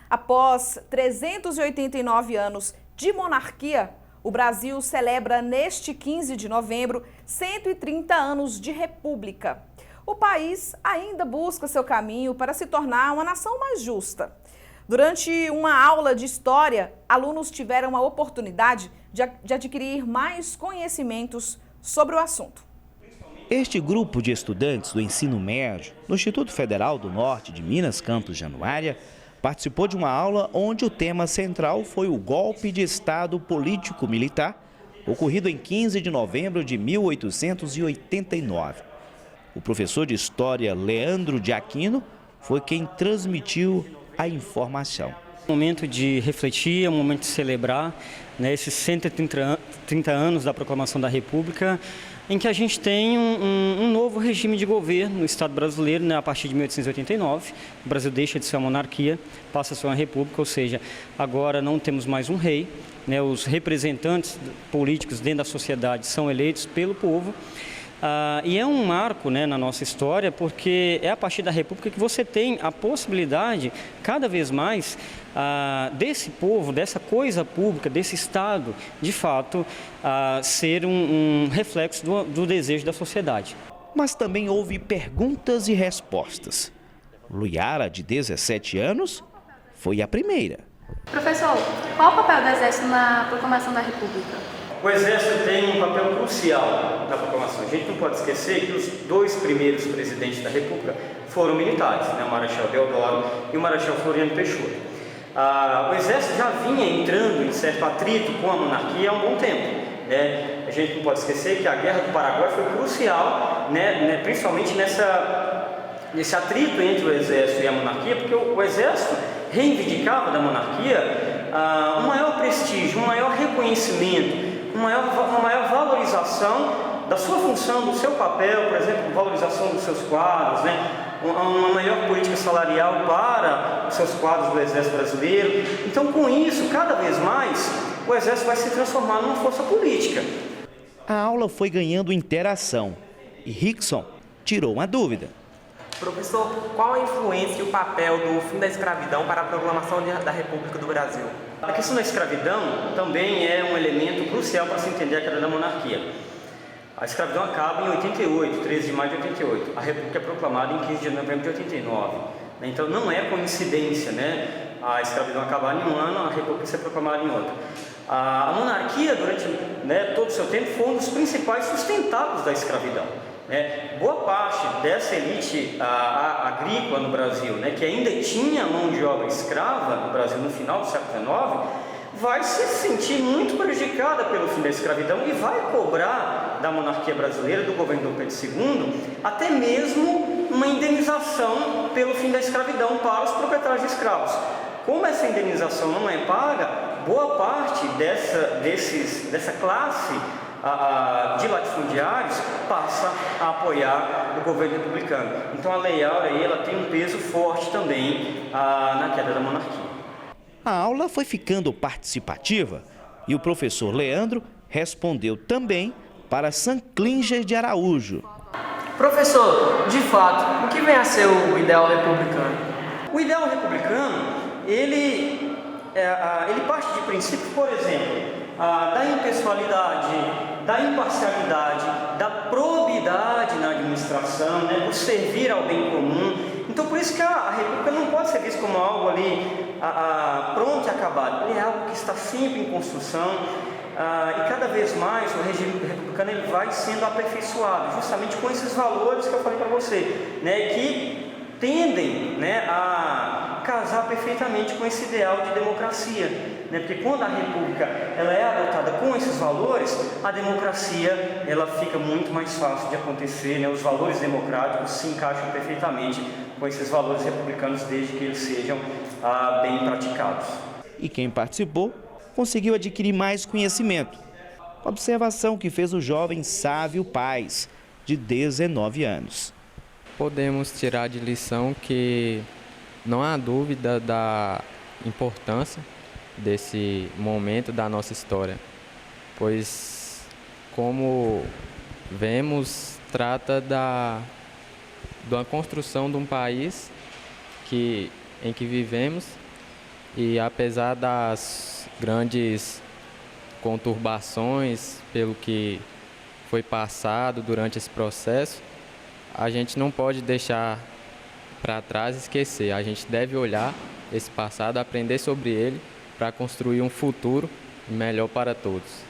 Após 389 anos de monarquia, o Brasil celebra neste 15 de novembro 130 anos de república. O país ainda busca seu caminho para se tornar uma nação mais justa. Durante uma aula de história, alunos tiveram a oportunidade de adquirir mais conhecimentos sobre o assunto. Este grupo de estudantes do ensino médio no Instituto Federal do Norte de Minas, campus Januária, participou de uma aula onde o tema central foi o golpe de Estado político-militar, ocorrido em 15 de novembro de 1889. O professor de História, Leandro de Aquino, foi quem transmitiu a informação. Um momento de refletir, um momento de celebrar, né, esses 130 anos da proclamação da República, em que a gente tem um novo regime de governo no Estado brasileiro, né, a partir de 1889. O Brasil deixa de ser uma monarquia, passa a ser uma república, ou seja, agora não temos mais um rei, né, os representantes políticos dentro da sociedade são eleitos pelo povo. E é um marco, né, na nossa história, porque é a partir da República que você tem a possibilidade, cada vez mais, desse povo, dessa coisa pública, desse Estado, de fato, ser um reflexo do desejo da sociedade. Mas também houve perguntas e respostas. Luiara, de 17 anos, foi a primeira. Professor, qual o papel do Exército na proclamação da República? O Exército tem um papel crucial na proclamação. A gente não pode esquecer que os dois primeiros presidentes da República foram militares, né? O Marechal Deodoro e o Marechal Floriano Peixoto. O Exército já vinha entrando em certo atrito com a monarquia há um bom tempo, né? A gente não pode esquecer que a Guerra do Paraguai foi crucial, né? Principalmente nesse atrito entre o Exército e a monarquia, porque o Exército reivindicava da monarquia um maior prestígio, um maior reconhecimento, uma maior valorização da sua função, do seu papel, por exemplo, valorização dos seus quadros, né? Uma melhor política salarial para os seus quadros do Exército Brasileiro. Então, com isso, cada vez mais, o Exército vai se transformar numa força política. A aula foi ganhando interação e Rickson tirou uma dúvida. Professor, qual a influência e o papel do fim da escravidão para a proclamação da República do Brasil? A questão da escravidão também é um elemento crucial para se entender a queda da monarquia. A escravidão acaba em 88, 13 de maio de 88. A República é proclamada em 15 de novembro de 89. Então não é coincidência, né, a escravidão acabar em um ano, a República ser proclamada em outro. A monarquia, durante, né, todo o seu tempo, foi um dos principais sustentáculos da escravidão. Boa parte dessa elite agrícola no Brasil, né, que ainda tinha mão de obra escrava no Brasil no final do século XIX, vai se sentir muito prejudicada pelo fim da escravidão e vai cobrar da monarquia brasileira, do governo Dom Pedro II, até mesmo uma indenização pelo fim da escravidão para os proprietários de escravos. Como essa indenização não é paga, boa parte dessa classe de latifundiários passa a apoiar o governo republicano. Então a Lei Áurea ela tem um peso forte também na queda da monarquia. A aula foi ficando participativa e o professor Leandro respondeu também para Sanclinger de Araújo. Professor, de fato, o que vem a ser o ideal republicano? O ideal republicano, ele parte de princípios, por exemplo, da impessoalidade, da imparcialidade, da probidade na administração, né, por servir ao bem comum. Então, por isso que a República não pode ser vista como algo ali pronto e acabado. Ele é algo que está sempre em construção e cada vez mais o regime republicano ele vai sendo aperfeiçoado, justamente com esses valores que eu falei para você, né, que tendem, né, a casar perfeitamente com esse ideal de democracia, né? Porque quando a República ela é adotada com esses valores, a democracia ela fica muito mais fácil de acontecer, né? Os valores democráticos se encaixam perfeitamente com esses valores republicanos, desde que eles sejam bem praticados. E quem participou conseguiu adquirir mais conhecimento. Observação que fez o jovem Sávio Paz, de 19 anos. Podemos tirar de lição que não há dúvida da importância desse momento da nossa história, pois, como vemos, trata da construção de um país em que vivemos E apesar das grandes conturbações pelo que foi passado durante esse processo, a gente não pode deixar para trás e esquecer. A gente deve olhar esse passado, aprender sobre ele para construir um futuro melhor para todos.